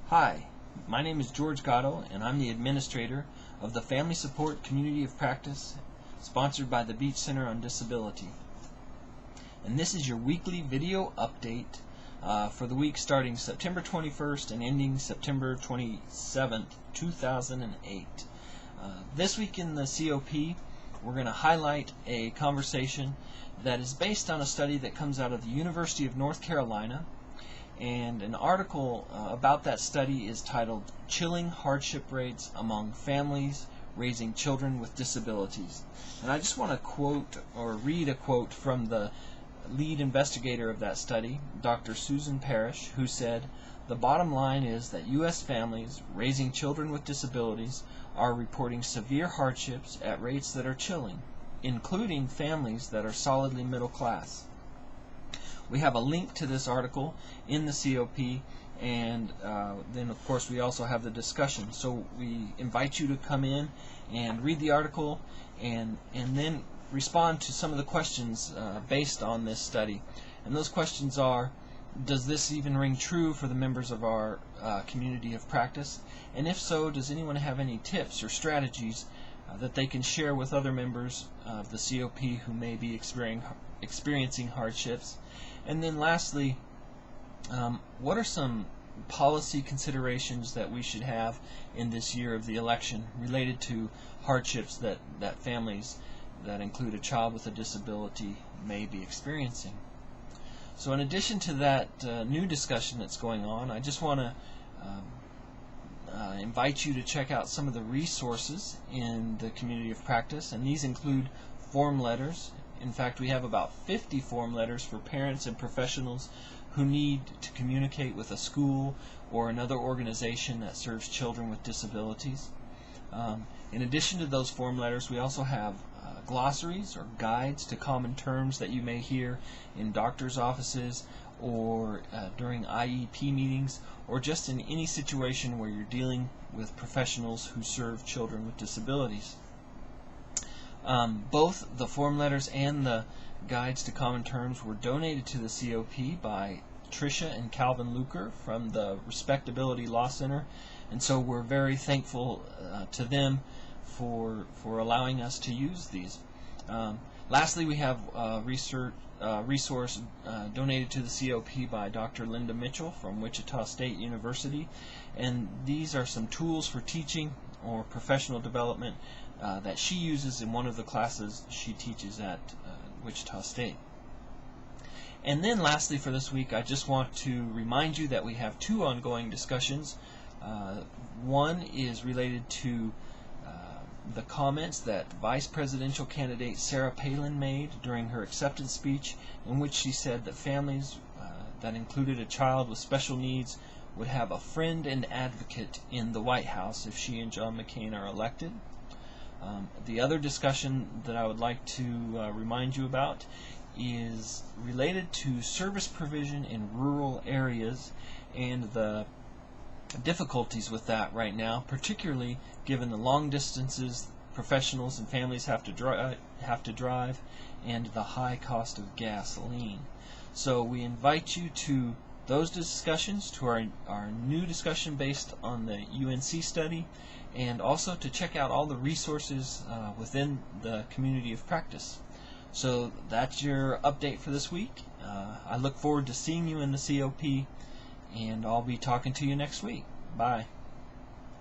Hi, my name is George Gatto, and I'm the administrator of the Family Support Community of Practice, sponsored by the Beach Center on Disability. And this is your weekly video update for the week starting September 21st and ending September 27th, 2008. This week in the COP, we're going to highlight a conversation that is based on a study that comes out of the University of North Carolina. And an article about that study is titled "Chilling Hardship Rates Among Families Raising Children with Disabilities." And I just want to quote or read a quote from the lead investigator of that study, Dr. Susan Parrish, who said, "The bottom line is that U.S. families raising children with disabilities are reporting severe hardships at rates that are chilling, including families that are solidly middle class." We have a link to this article in the COP, and then of course we also have the discussion. So we invite you to come in and read the article and then respond to some of the questions based on this study. And those questions are: does this even ring true for the members of our community of practice? And if so, does anyone have any tips or strategies that they can share with other members of the COP who may be experiencing hardships? And then lastly, what are some policy considerations that we should have in this year of the election related to hardships that families that include a child with a disability may be experiencing? So in addition to that new discussion that's going on, I just want to invite you to check out some of the resources in the community of practice, and these include form letters. In fact, we have about 50 form letters for parents and professionals who need to communicate with a school or another organization that serves children with disabilities. In addition to those form letters, we also have glossaries or guides to common terms that you may hear in doctors' offices or during IEP meetings, or just in any situation where you're dealing with professionals who serve children with disabilities. Both the form letters and the guides to common terms were donated to the COP by Tricia and Calvin Luker from the Respectability Law Center, and so we're very thankful to them for allowing us to use these. Lastly, we have a resource donated to the COP by Dr. Linda Mitchell from Wichita State University, and these are some tools for teaching or professional development that she uses in one of the classes she teaches at Wichita State. And then lastly for this week, I just want to remind you that we have two ongoing discussions. One is related to the comments that Vice Presidential candidate Sarah Palin made during her acceptance speech, in which she said that families that included a child with special needs would have a friend and advocate in the White House if she and John McCain are elected. The other discussion that I would like to remind you about is related to service provision in rural areas and the difficulties with that right now, particularly given the long distances professionals and families have to drive and the high cost of gasoline. So we invite you to those discussions, to our new discussion based on the UNC study, and also to check out all the resources within the community of practice. So that's your update for this week. I look forward to seeing you in the COP, and I'll be talking to you next week. Bye.